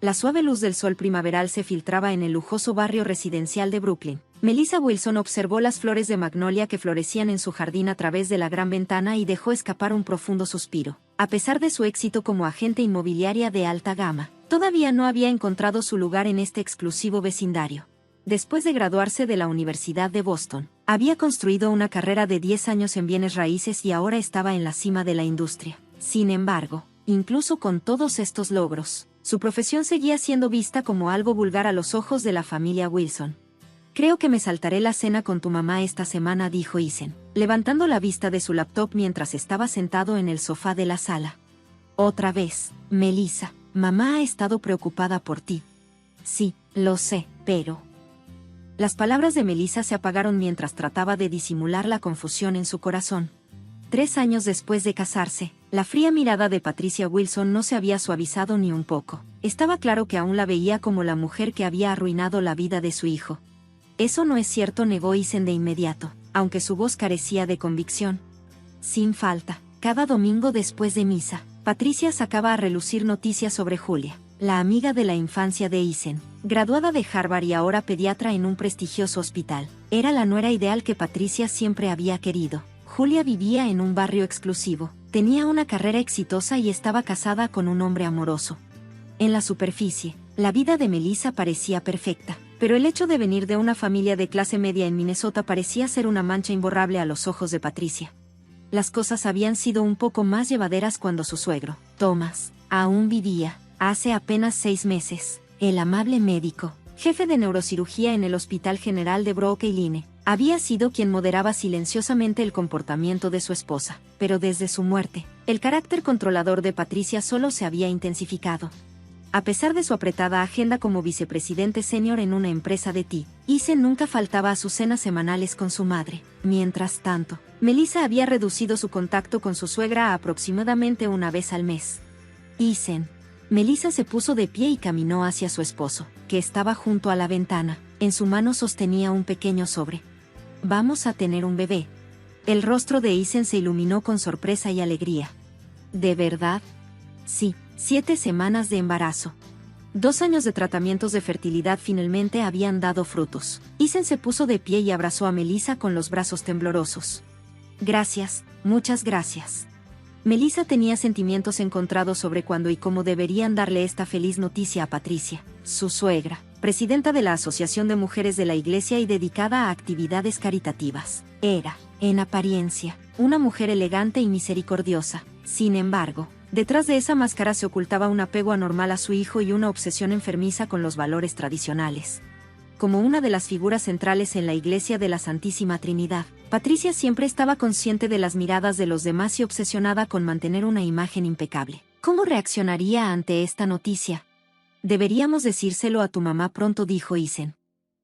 La suave luz del sol primaveral se filtraba en el lujoso barrio residencial de Brooklyn. Melissa Wilson observó las flores de magnolia que florecían en su jardín a través de la gran ventana y dejó escapar un profundo suspiro. A pesar de su éxito como agente inmobiliaria de alta gama, todavía no había encontrado su lugar en este exclusivo vecindario. Después de graduarse de la Universidad de Boston, había construido una carrera de 10 años en bienes raíces y ahora estaba en la cima de la industria. Sin embargo, incluso con todos estos logros, su profesión seguía siendo vista como algo vulgar a los ojos de la familia Wilson. «Creo que me saltaré la cena con tu mamá esta semana», dijo Eisen, levantando la vista de su laptop mientras estaba sentado en el sofá de la sala. «Otra vez, Melissa, mamá ha estado preocupada por ti». «Sí, lo sé, pero...». Las palabras de Melissa se apagaron mientras trataba de disimular la confusión en su corazón. 3 años después de casarse, la fría mirada de Patricia Wilson no se había suavizado ni un poco. Estaba claro que aún la veía como la mujer que había arruinado la vida de su hijo. «Eso no es cierto», negó Eisen de inmediato, aunque su voz carecía de convicción. Sin falta, cada domingo después de misa, Patricia sacaba a relucir noticias sobre Julia, la amiga de la infancia de Eisen, graduada de Harvard y ahora pediatra en un prestigioso hospital. Era la nuera ideal que Patricia siempre había querido. Julia vivía en un barrio exclusivo, tenía una carrera exitosa y estaba casada con un hombre amoroso. En la superficie, la vida de Melissa parecía perfecta, pero el hecho de venir de una familia de clase media en Minnesota parecía ser una mancha imborrable a los ojos de Patricia. Las cosas habían sido un poco más llevaderas cuando su suegro, Thomas, aún vivía. Hace apenas 6 meses, el amable médico, jefe de neurocirugía en el Hospital General de Brooklyn, había sido quien moderaba silenciosamente el comportamiento de su esposa, pero desde su muerte, el carácter controlador de Patricia solo se había intensificado. A pesar de su apretada agenda como vicepresidente senior en una empresa de té, Eisen nunca faltaba a sus cenas semanales con su madre. Mientras tanto, Melissa había reducido su contacto con su suegra a aproximadamente una vez al mes. Eisen. Melissa se puso de pie y caminó hacia su esposo, que estaba junto a la ventana. En su mano sostenía un pequeño sobre. «Vamos a tener un bebé». El rostro de Eisen se iluminó con sorpresa y alegría. «¿De verdad?» «Sí, 7 semanas de embarazo». 2 años de tratamientos de fertilidad finalmente habían dado frutos. Eisen se puso de pie y abrazó a Melissa con los brazos temblorosos. «Gracias, muchas gracias». Melissa tenía sentimientos encontrados sobre cuándo y cómo deberían darle esta feliz noticia a Patricia, su suegra, presidenta de la Asociación de Mujeres de la Iglesia y dedicada a actividades caritativas. Era, en apariencia, una mujer elegante y misericordiosa. Sin embargo, detrás de esa máscara se ocultaba un apego anormal a su hijo y una obsesión enfermiza con los valores tradicionales. Como una de las figuras centrales en la Iglesia de la Santísima Trinidad, Patricia siempre estaba consciente de las miradas de los demás y obsesionada con mantener una imagen impecable. ¿Cómo reaccionaría ante esta noticia? «Deberíamos decírselo a tu mamá pronto», dijo Eisen.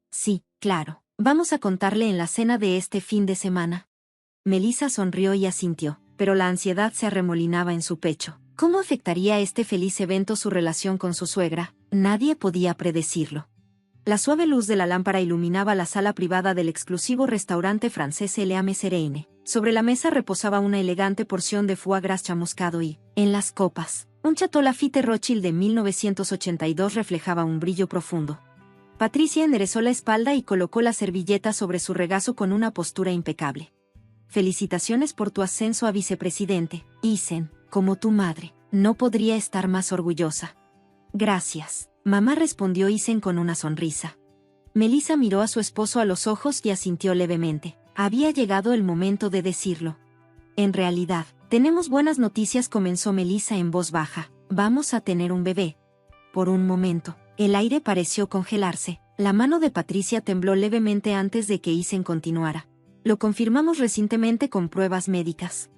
«Sí, claro. Vamos a contarle en la cena de este fin de semana». Melissa sonrió y asintió, pero la ansiedad se arremolinaba en su pecho. ¿Cómo afectaría este feliz evento su relación con su suegra? Nadie podía predecirlo. La suave luz de la lámpara iluminaba la sala privada del exclusivo restaurante francés L.A. Messerine. Sobre la mesa reposaba una elegante porción de foie gras chamuscado y, en las copas, un Chateau Lafite Rothschild de 1982 reflejaba un brillo profundo. Patricia enderezó la espalda y colocó la servilleta sobre su regazo con una postura impecable. «Felicitaciones por tu ascenso a vicepresidente, Eisen. Como tu madre, no podría estar más orgullosa». «Gracias», mamá, respondió Eisen con una sonrisa. Melissa miró a su esposo a los ojos y asintió levemente. Había llegado el momento de decirlo. «En realidad, tenemos buenas noticias», comenzó Melissa en voz baja. «Vamos a tener un bebé». Por un momento, el aire pareció congelarse. La mano de Patricia tembló levemente antes de que Eisen continuara. «Lo confirmamos recientemente con pruebas médicas».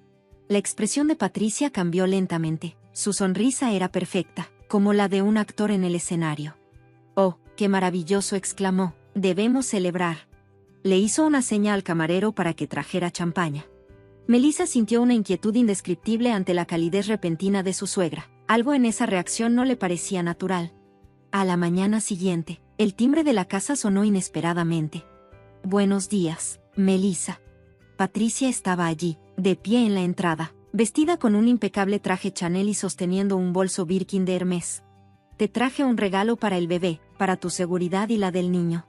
La expresión de Patricia cambió lentamente. Su sonrisa era perfecta, como la de un actor en el escenario. «Oh, qué maravilloso», exclamó. «Debemos celebrar». Le hizo una seña al camarero para que trajera champaña. Melissa sintió una inquietud indescriptible ante la calidez repentina de su suegra. Algo en esa reacción no le parecía natural. A la mañana siguiente, el timbre de la casa sonó inesperadamente. «Buenos días, Melissa». Patricia estaba allí, de pie en la entrada, vestida con un impecable traje Chanel y sosteniendo un bolso Birkin de Hermès. te traje un regalo para el bebé, para tu seguridad y la del niño.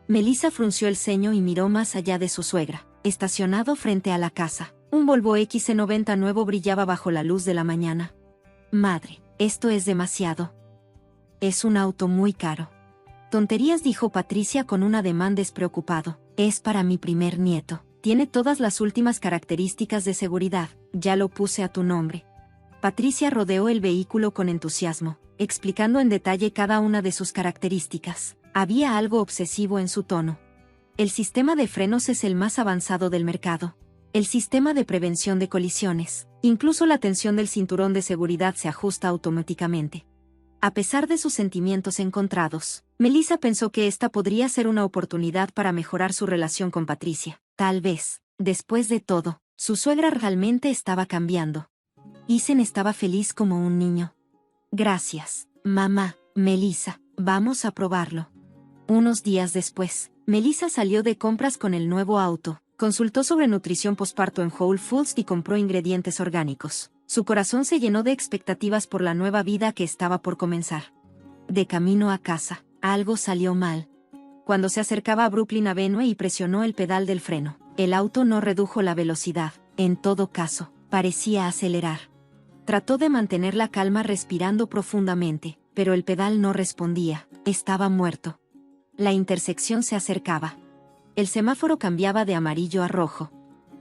Melissa frunció el ceño y miró más allá de su suegra. Estacionado frente a la casa, un Volvo XC90 nuevo brillaba bajo la luz de la mañana. Madre, esto es demasiado. Es un auto muy caro. Tonterías, dijo Patricia con un ademán despreocupado. Es para mi primer nieto. Tiene todas las últimas características de seguridad. Ya lo puse a tu nombre. Patricia rodeó el vehículo con entusiasmo, explicando en detalle cada una de sus características. Había algo obsesivo en su tono. El sistema de frenos es el más avanzado del mercado. El sistema de prevención de colisiones, incluso la tensión del cinturón de seguridad se ajusta automáticamente. A pesar de sus sentimientos encontrados, Melissa pensó que esta podría ser una oportunidad para mejorar su relación con Patricia. Tal vez, después de todo, su suegra realmente estaba cambiando. Ethan estaba feliz como un niño. Gracias, mamá. Melissa, vamos a probarlo. Unos días después, Melissa salió de compras con el nuevo auto, consultó sobre nutrición posparto en Whole Foods y compró ingredientes orgánicos. Su corazón se llenó de expectativas por la nueva vida que estaba por comenzar. De camino a casa, algo salió mal. Cuando se acercaba a Brooklyn Avenue y presionó el pedal del freno, el auto no redujo la velocidad, en todo caso, parecía acelerar. Trató de mantener la calma respirando profundamente, pero el pedal no respondía, estaba muerto. La intersección se acercaba. El semáforo cambiaba de amarillo a rojo.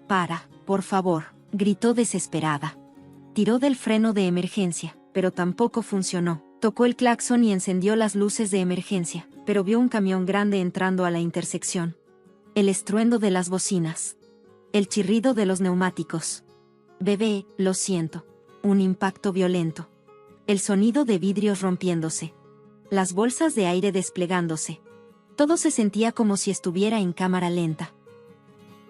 «Para, por favor», gritó desesperada. Tiró del freno de emergencia, pero tampoco funcionó. Tocó el claxon y encendió las luces de emergencia, pero vio un camión grande entrando a la intersección. El estruendo de las bocinas. El chirrido de los neumáticos. «Bebé, lo siento». Un impacto violento. El sonido de vidrios rompiéndose. Las bolsas de aire desplegándose. Todo se sentía como si estuviera en cámara lenta.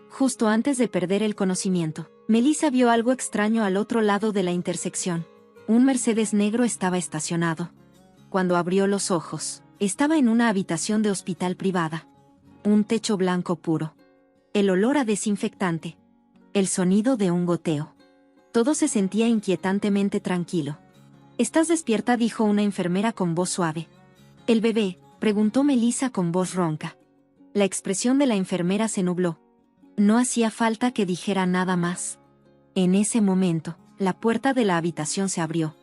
Justo antes de perder el conocimiento, Melissa vio algo extraño al otro lado de la intersección. Un Mercedes negro estaba estacionado. Cuando abrió los ojos, estaba en una habitación de hospital privada. Un techo blanco puro. El olor a desinfectante. El sonido de un goteo. Todo se sentía inquietantemente tranquilo. «¿Estás despierta?», dijo una enfermera con voz suave. «¿El bebé?», preguntó Melissa con voz ronca. La expresión de la enfermera se nubló. No hacía falta que dijera nada más. En ese momento, la puerta de la habitación se abrió.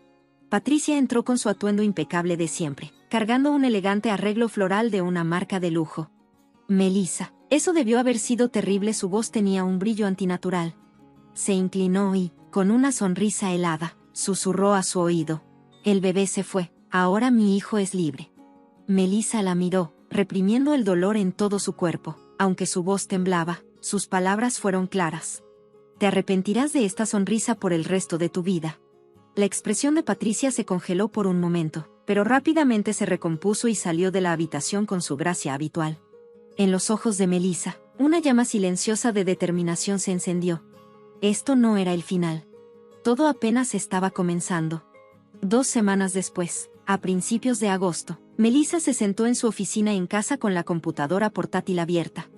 Patricia entró con su atuendo impecable de siempre, cargando un elegante arreglo floral de una marca de lujo. «Melissa, eso debió haber sido terrible», su voz tenía un brillo antinatural. Se inclinó y, con una sonrisa helada, susurró a su oído. «El bebé se fue, ahora mi hijo es libre». Melissa la miró, reprimiendo el dolor en todo su cuerpo. Aunque su voz temblaba, sus palabras fueron claras. «Te arrepentirás de esta sonrisa por el resto de tu vida». La expresión de Patricia se congeló por un momento, pero rápidamente se recompuso y salió de la habitación con su gracia habitual. En los ojos de Melissa, una llama silenciosa de determinación se encendió. Esto no era el final. Todo apenas estaba comenzando. 2 semanas después, a principios de agosto, Melissa se sentó en su oficina en casa con la computadora portátil abierta.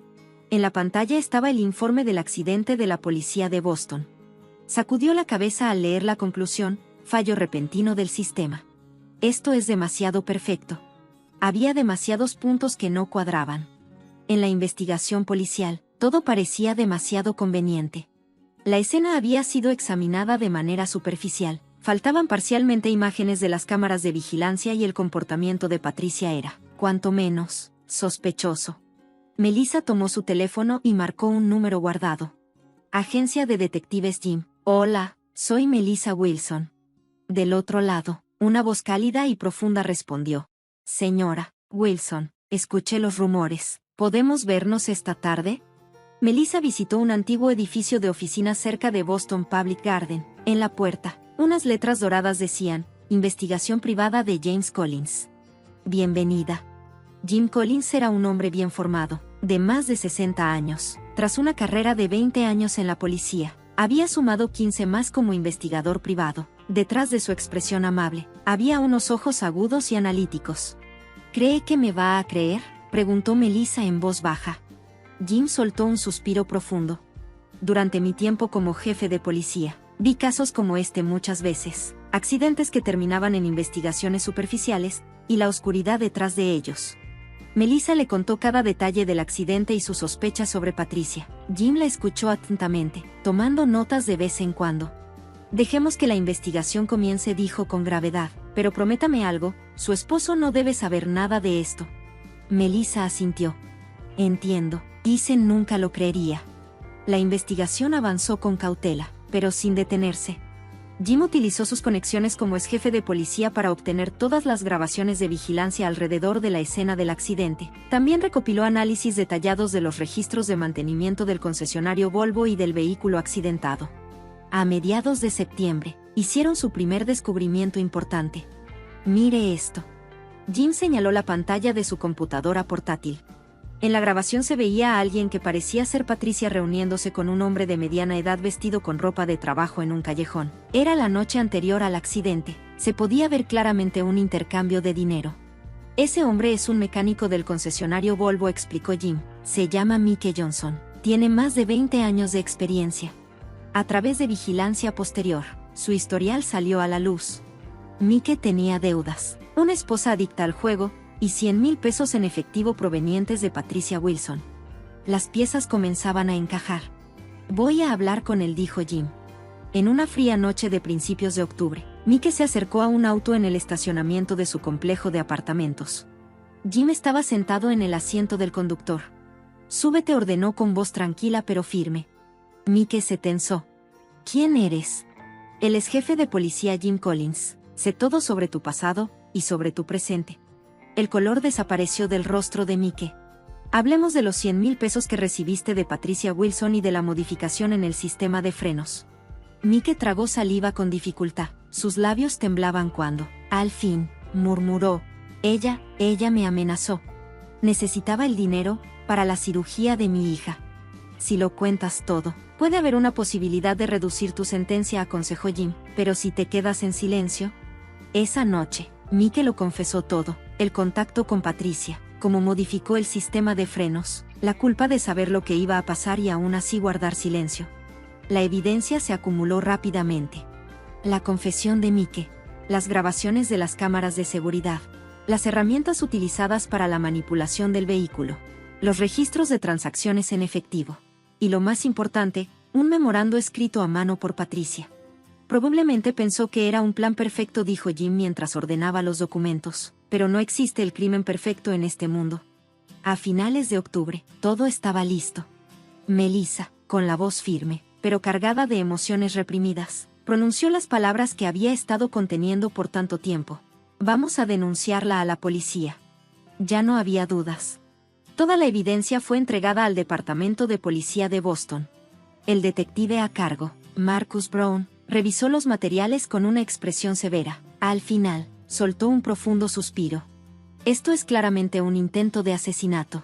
En la pantalla estaba el informe del accidente de la policía de Boston. Sacudió la cabeza al leer la conclusión: fallo repentino del sistema. Esto es demasiado perfecto. Había demasiados puntos que no cuadraban. En la investigación policial, todo parecía demasiado conveniente. La escena había sido examinada de manera superficial. Faltaban parcialmente imágenes de las cámaras de vigilancia y el comportamiento de Patricia era, cuanto menos, sospechoso. Melissa tomó su teléfono y marcó un número guardado. «Agencia de Detectives Jim». «Hola, soy Melissa Wilson». Del otro lado, una voz cálida y profunda respondió. «Señora Wilson, escuché los rumores. ¿Podemos vernos esta tarde?». Melissa visitó un antiguo edificio de oficinas cerca de Boston Public Garden. En la puerta, unas letras doradas decían: «Investigación privada de James Collins». «Bienvenida». Jim Collins era un hombre bien formado, de más de 60 años. Tras una carrera de 20 años en la policía, había sumado 15 más como investigador privado. Detrás de su expresión amable, había unos ojos agudos y analíticos. «¿Cree que me va a creer?», preguntó Melissa en voz baja. Jim soltó un suspiro profundo. «Durante mi tiempo como jefe de policía, vi casos como este muchas veces. accidentes que terminaban en investigaciones superficiales, y la oscuridad detrás de ellos. Melissa le contó cada detalle del accidente y sus sospechas sobre Patricia. Jim la escuchó atentamente, tomando notas de vez en cuando. Dejemos que la investigación comience, dijo con gravedad, pero prométame algo, su esposo no debe saber nada de esto. Melissa asintió. Entiendo, Ethan nunca lo creería. La investigación avanzó con cautela, pero sin detenerse. Jim utilizó sus conexiones como exjefe de policía para obtener todas las grabaciones de vigilancia alrededor de la escena del accidente. También recopiló análisis detallados de los registros de mantenimiento del concesionario Volvo y del vehículo accidentado. A mediados de septiembre, hicieron su primer descubrimiento importante. Mire esto. Jim señaló la pantalla de su computadora portátil. En la grabación se veía a alguien que parecía ser Patricia reuniéndose con un hombre de mediana edad vestido con ropa de trabajo en un callejón. Era la noche anterior al accidente. Se podía ver claramente un intercambio de dinero. Ese hombre es un mecánico del concesionario Volvo, explicó Jim. Se llama Mike Johnson. Tiene más de 20 años de experiencia. A través de vigilancia posterior, su historial salió a la luz. Mike tenía deudas, una esposa adicta al juego, y 100,000 pesos en efectivo provenientes de Patricia Wilson. Las piezas comenzaban a encajar. Voy a hablar con él, dijo Jim. En una fría noche de principios de octubre, Mike se acercó a un auto en el estacionamiento de su complejo de apartamentos. Jim estaba sentado en el asiento del conductor. Súbete, ordenó con voz tranquila pero firme. Mike se tensó. ¿Quién eres? El exjefe de policía Jim Collins. Sé todo sobre tu pasado y sobre tu presente. El color desapareció del rostro de Mike. Hablemos de los 100,000 pesos que recibiste de Patricia Wilson y de la modificación en el sistema de frenos. Mike tragó saliva con dificultad. Sus labios temblaban cuando, al fin, murmuró. Ella me amenazó. Necesitaba el dinero para la cirugía de mi hija. Si lo cuentas todo, puede haber una posibilidad de reducir tu sentencia, aconsejó Jim, pero si te quedas en silencio. Esa noche, Mike lo confesó todo. El contacto con Patricia, cómo modificó el sistema de frenos, la culpa de saber lo que iba a pasar y aún así guardar silencio. La evidencia se acumuló rápidamente. La confesión de Mike, las grabaciones de las cámaras de seguridad, las herramientas utilizadas para la manipulación del vehículo, los registros de transacciones en efectivo. Y lo más importante, un memorando escrito a mano por Patricia. Probablemente pensó que era un plan perfecto, dijo Jim mientras ordenaba los documentos, pero no existe el crimen perfecto en este mundo. A finales de octubre, todo estaba listo. Melissa, con la voz firme, pero cargada de emociones reprimidas, pronunció las palabras que había estado conteniendo por tanto tiempo. Vamos a denunciarla a la policía. Ya no había dudas. Toda la evidencia fue entregada al Departamento de Policía de Boston. El detective a cargo, Marcus Brown, revisó los materiales con una expresión severa. Al final, soltó un profundo suspiro. Esto es claramente un intento de asesinato.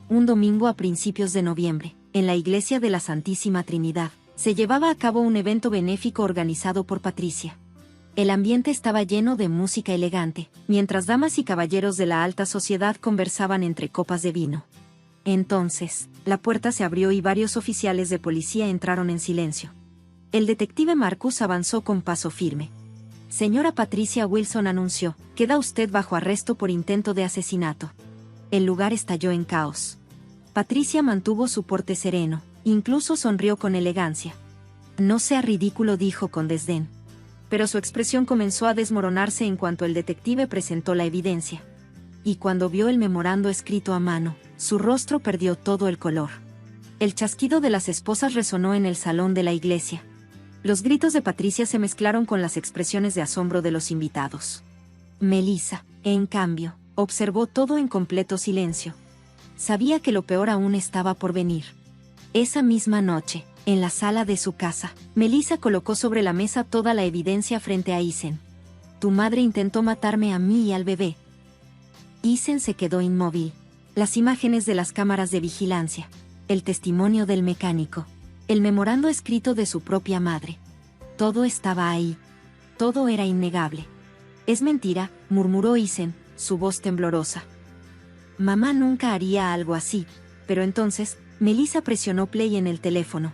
Un domingo a principios de noviembre, en la iglesia de la Santísima Trinidad, se llevaba a cabo un evento benéfico organizado por Patricia. El ambiente estaba lleno de música elegante, mientras damas y caballeros de la alta sociedad conversaban entre copas de vino. Entonces, la puerta se abrió y varios oficiales de policía entraron en silencio. El detective Marcus avanzó con paso firme. Señora Patricia Wilson, anunció, queda usted bajo arresto por intento de asesinato. El lugar estalló en caos. Patricia mantuvo su porte sereno, incluso sonrió con elegancia. No sea ridículo, dijo con desdén. Pero su expresión comenzó a desmoronarse en cuanto el detective presentó la evidencia. Y cuando vio el memorando escrito a mano, su rostro perdió todo el color. El chasquido de las esposas resonó en el salón de la iglesia. Los gritos de Patricia se mezclaron con las expresiones de asombro de los invitados. Melissa, en cambio, observó todo en completo silencio. Sabía que lo peor aún estaba por venir. Esa misma noche, en la sala de su casa, Melissa colocó sobre la mesa toda la evidencia frente a Ethan. Tu madre intentó matarme a mí y al bebé. Ethan se quedó inmóvil. Las imágenes de las cámaras de vigilancia, el testimonio del mecánico, el memorando escrito de su propia madre. Todo estaba ahí. Todo era innegable. Es mentira, murmuró Ethan, su voz temblorosa. Mamá nunca haría algo así. Pero entonces, Melissa presionó play en el teléfono.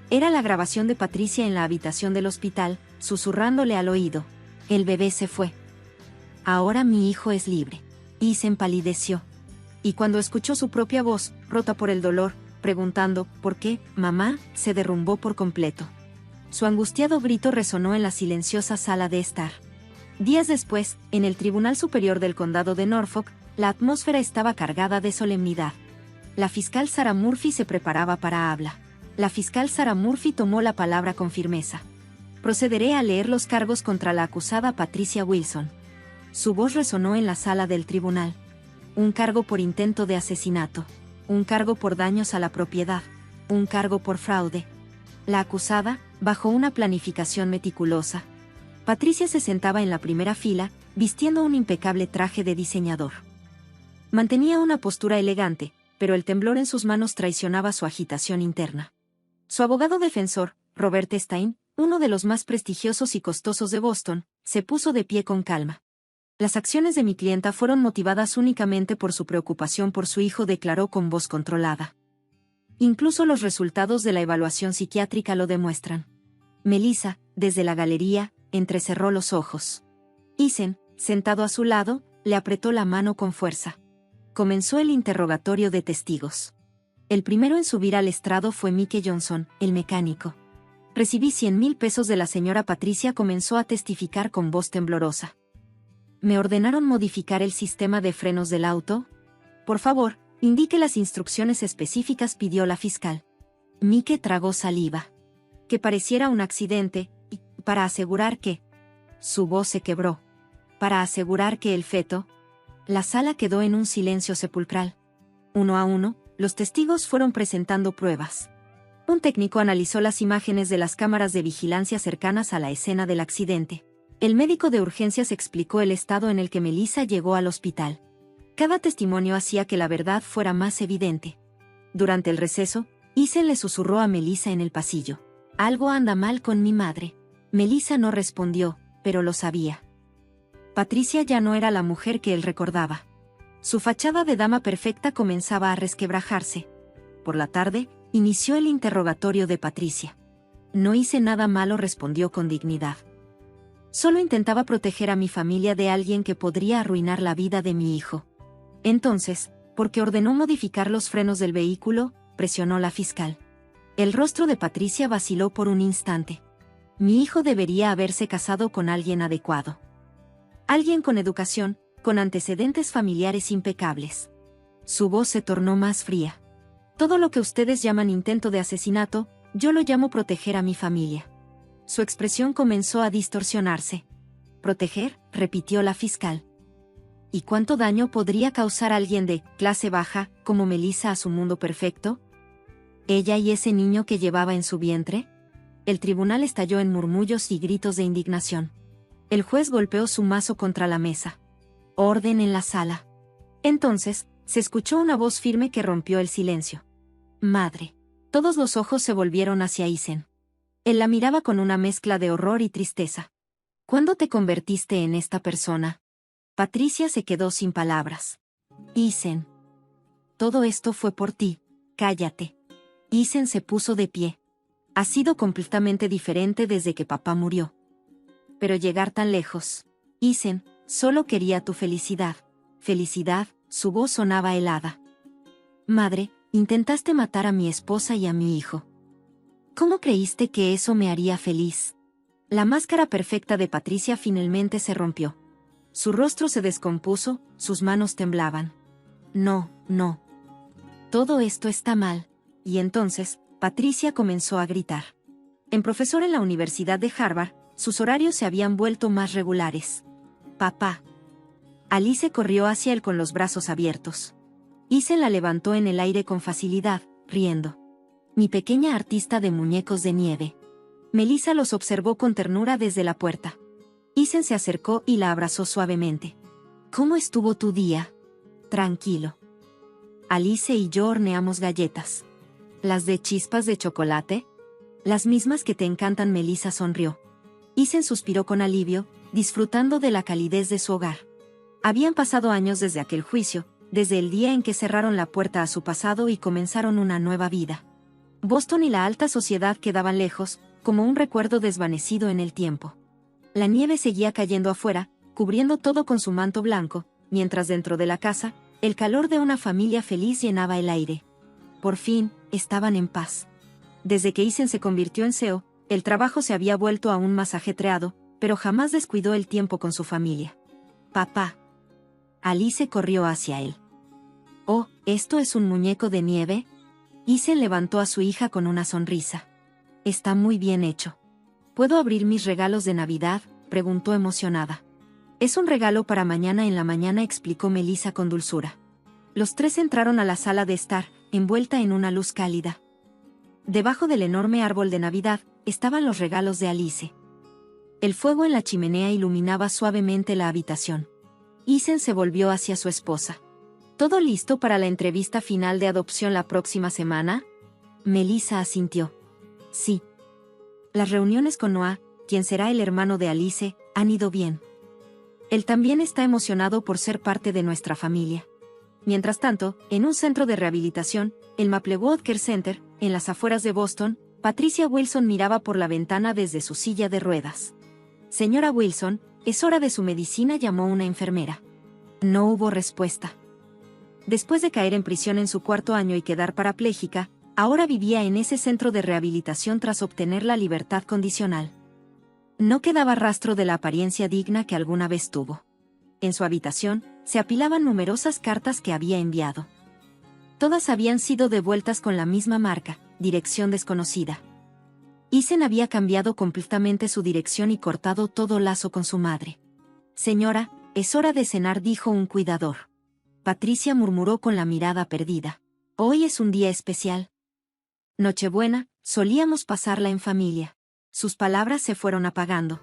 Era la grabación de Patricia en la habitación del hospital, susurrándole al oído. El bebé se fue. Ahora mi hijo es libre. Isen empalideció. Y cuando escuchó su propia voz, rota por el dolor, preguntando, ¿por qué, mamá?, se derrumbó por completo. Su angustiado grito resonó en la silenciosa sala de estar. Días después, en el Tribunal Superior del Condado de Norfolk, la atmósfera estaba cargada de solemnidad. La fiscal Sarah Murphy se preparaba para hablar. La fiscal Sarah Murphy tomó la palabra con firmeza. Procederé a leer los cargos contra la acusada Patricia Wilson. Su voz resonó en la sala del tribunal. Un cargo por intento de asesinato. Un cargo por daños a la propiedad. Un cargo por fraude. La acusada, bajo una planificación meticulosa. Patricia se sentaba en la primera fila, vistiendo un impecable traje de diseñador. Mantenía una postura elegante, pero el temblor en sus manos traicionaba su agitación interna. Su abogado defensor, Robert Stein, uno de los más prestigiosos y costosos de Boston, se puso de pie con calma. Las acciones de mi clienta fueron motivadas únicamente por su preocupación por su hijo, declaró con voz controlada. Incluso los resultados de la evaluación psiquiátrica lo demuestran. Melissa, desde la galería, entrecerró los ojos. Isen, sentado a su lado, le apretó la mano con fuerza. Comenzó el interrogatorio de testigos. El primero en subir al estrado fue Mike Johnson, el mecánico. Recibí 100,000 pesos de la señora Patricia, comenzó a testificar con voz temblorosa. ¿Me ordenaron modificar el sistema de frenos del auto? Por favor, indique las instrucciones específicas, pidió la fiscal. Mike tragó saliva. Que pareciera un accidente, y, para asegurar que... Su voz se quebró. Para asegurar que el feto... La sala quedó en un silencio sepulcral. Uno a uno, los testigos fueron presentando pruebas. Un técnico analizó las imágenes de las cámaras de vigilancia cercanas a la escena del accidente. El médico de urgencias explicó el estado en el que Melissa llegó al hospital. Cada testimonio hacía que la verdad fuera más evidente. Durante el receso, Isen le susurró a Melissa en el pasillo. Algo anda mal con mi madre. Melissa no respondió, pero lo sabía. Patricia ya no era la mujer que él recordaba. Su fachada de dama perfecta comenzaba a resquebrajarse. Por la tarde, inició el interrogatorio de Patricia. No hice nada malo, respondió con dignidad. Solo intentaba proteger a mi familia de alguien que podría arruinar la vida de mi hijo. Entonces, ¿por qué ordenó modificar los frenos del vehículo?, presionó la fiscal. El rostro de Patricia vaciló por un instante. Mi hijo debería haberse casado con alguien adecuado. Alguien con educación, con antecedentes familiares impecables. Su voz se tornó más fría. Todo lo que ustedes llaman intento de asesinato, yo lo llamo proteger a mi familia. Su expresión comenzó a distorsionarse. ¿Proteger?, repitió la fiscal. ¿Y cuánto daño podría causar alguien de clase baja, como Melissa, a su mundo perfecto? ¿Ella y ese niño que llevaba en su vientre? El tribunal estalló en murmullos y gritos de indignación. El juez golpeó su mazo contra la mesa. Orden en la sala. Entonces, se escuchó una voz firme que rompió el silencio. Madre. Todos los ojos se volvieron hacia Isen. Él la miraba con una mezcla de horror y tristeza. ¿Cuándo te convertiste en esta persona? Patricia se quedó sin palabras. Isen. Todo esto fue por ti. Cállate. Isen se puso de pie. Ha sido completamente diferente desde que papá murió. Pero llegar tan lejos. Isen, solo quería tu felicidad. Felicidad, su voz sonaba helada. Madre, intentaste matar a mi esposa y a mi hijo. ¿Cómo creíste que eso me haría feliz? La máscara perfecta de Patricia finalmente se rompió. Su rostro se descompuso, sus manos temblaban. No, no. Todo esto está mal. Y entonces, Patricia comenzó a gritar. En profesor en la Universidad de Harvard, sus horarios se habían vuelto más regulares. Papá. Alice corrió hacia él con los brazos abiertos. Isen la levantó en el aire con facilidad, riendo. Mi pequeña artista de muñecos de nieve. Melissa los observó con ternura desde la puerta. Isen se acercó y la abrazó suavemente. ¿Cómo estuvo tu día? Tranquilo. Alice y yo horneamos galletas. ¿Las de chispas de chocolate? Las mismas que te encantan. Melissa sonrió. Isen suspiró con alivio, disfrutando de la calidez de su hogar. Habían pasado años desde aquel juicio, desde el día en que cerraron la puerta a su pasado y comenzaron una nueva vida. Boston y la alta sociedad quedaban lejos, como un recuerdo desvanecido en el tiempo. La nieve seguía cayendo afuera, cubriendo todo con su manto blanco, mientras dentro de la casa, el calor de una familia feliz llenaba el aire. Por fin, estaban en paz. Desde que Isen se convirtió en CEO, el trabajo se había vuelto aún más ajetreado, pero jamás descuidó el tiempo con su familia. «Papá». Alice corrió hacia él. «Oh, ¿esto es un muñeco de nieve?» Isen levantó a su hija con una sonrisa. «Está muy bien hecho». «¿Puedo abrir mis regalos de Navidad?», preguntó emocionada. «Es un regalo para mañana en la mañana», explicó Melissa con dulzura. Los tres entraron a la sala de estar, envuelta en una luz cálida. Debajo del enorme árbol de Navidad, estaban los regalos de Alice. El fuego en la chimenea iluminaba suavemente la habitación. Isen se volvió hacia su esposa. «¿Todo listo para la entrevista final de adopción la próxima semana?» Melissa asintió. «Sí. Las reuniones con Noah, quien será el hermano de Alice, han ido bien. Él también está emocionado por ser parte de nuestra familia». Mientras tanto, en un centro de rehabilitación, el Maplewood Care Center, en las afueras de Boston, Patricia Wilson miraba por la ventana desde su silla de ruedas. «Señora Wilson, es hora de su medicina», llamó una enfermera. No hubo respuesta. Después de caer en prisión en su cuarto año y quedar parapléjica, ahora vivía en ese centro de rehabilitación tras obtener la libertad condicional. No quedaba rastro de la apariencia digna que alguna vez tuvo. En su habitación, se apilaban numerosas cartas que había enviado. Todas habían sido devueltas con la misma marca, dirección desconocida. Isen había cambiado completamente su dirección y cortado todo lazo con su madre. «Señora, es hora de cenar», dijo un cuidador. Patricia murmuró con la mirada perdida. «Hoy es un día especial. Nochebuena, solíamos pasarla en familia». Sus palabras se fueron apagando.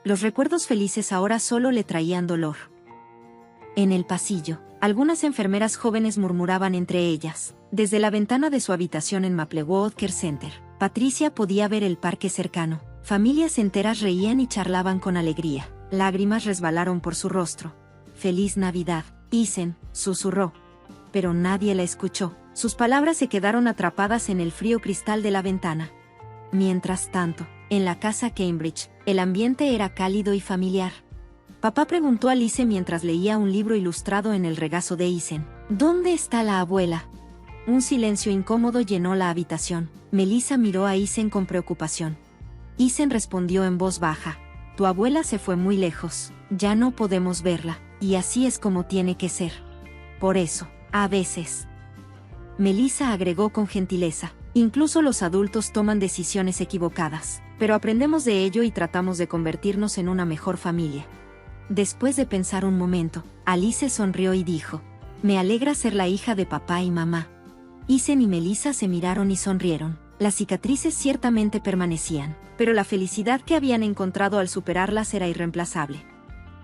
Los recuerdos felices ahora solo le traían dolor. En el pasillo, algunas enfermeras jóvenes murmuraban entre ellas. Desde la ventana de su habitación en Maplewood Care Center, Patricia podía ver el parque cercano. Familias enteras reían y charlaban con alegría. Lágrimas resbalaron por su rostro. «Feliz Navidad, Isen», susurró. Pero nadie la escuchó. Sus palabras se quedaron atrapadas en el frío cristal de la ventana. Mientras tanto, en la casa Cambridge, el ambiente era cálido y familiar. Papá preguntó a Alice mientras leía un libro ilustrado en el regazo de Isen. «¿Dónde está la abuela?». Un silencio incómodo llenó la habitación. Melissa miró a Isen con preocupación. Isen respondió en voz baja. «Tu abuela se fue muy lejos. Ya no podemos verla, y así es como tiene que ser. Por eso, a veces». Melissa agregó con gentileza. «Incluso los adultos toman decisiones equivocadas, pero aprendemos de ello y tratamos de convertirnos en una mejor familia». Después de pensar un momento, Alice sonrió y dijo: «Me alegra ser la hija de papá y mamá». Isen y Melissa se miraron y sonrieron. Las cicatrices ciertamente permanecían, pero la felicidad que habían encontrado al superarlas era irreemplazable.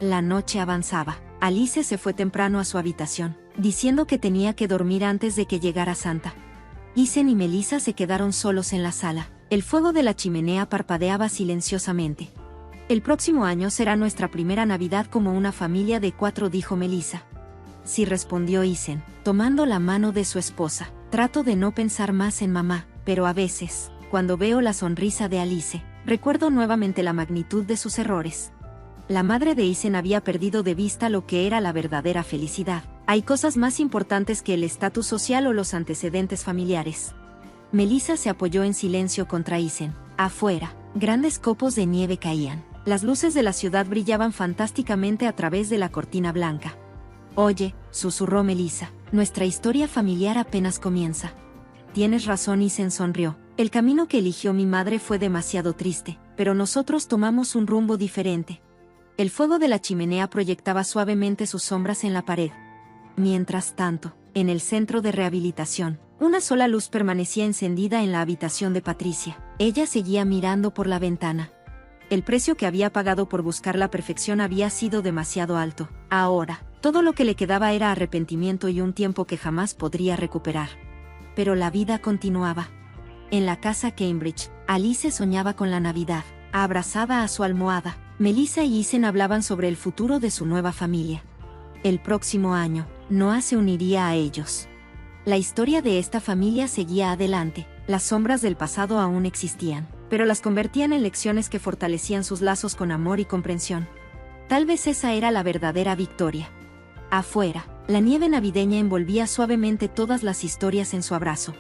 La noche avanzaba. Alice se fue temprano a su habitación, diciendo que tenía que dormir antes de que llegara Santa. Isen y Melissa se quedaron solos en la sala. El fuego de la chimenea parpadeaba silenciosamente. «El próximo año será nuestra primera Navidad como una familia de 4», dijo Melissa. «Sí», respondió Isen, tomando la mano de su esposa. «Trato de no pensar más en mamá, pero a veces, cuando veo la sonrisa de Alice, recuerdo nuevamente la magnitud de sus errores». La madre de Isen había perdido de vista lo que era la verdadera felicidad. Hay cosas más importantes que el estatus social o los antecedentes familiares. Melissa se apoyó en silencio contra Isen. Afuera, grandes copos de nieve caían. Las luces de la ciudad brillaban fantásticamente a través de la cortina blanca. «Oye», susurró Melissa, «nuestra historia familiar apenas comienza». «Tienes razón», Isen sonrió. «El camino que eligió mi madre fue demasiado triste, pero nosotros tomamos un rumbo diferente». El fuego de la chimenea proyectaba suavemente sus sombras en la pared. Mientras tanto, en el centro de rehabilitación, una sola luz permanecía encendida en la habitación de Patricia. Ella seguía mirando por la ventana. El precio que había pagado por buscar la perfección había sido demasiado alto. Ahora, todo lo que le quedaba era arrepentimiento y un tiempo que jamás podría recuperar. Pero la vida continuaba. En la casa Cambridge, Alice soñaba con la Navidad, abrazada a su almohada. Melissa y Isen hablaban sobre el futuro de su nueva familia. El próximo año, Noah se uniría a ellos. La historia de esta familia seguía adelante. Las sombras del pasado aún existían, pero las convertían en lecciones que fortalecían sus lazos con amor y comprensión. Tal vez esa era la verdadera victoria. Afuera, la nieve navideña envolvía suavemente todas las historias en su abrazo.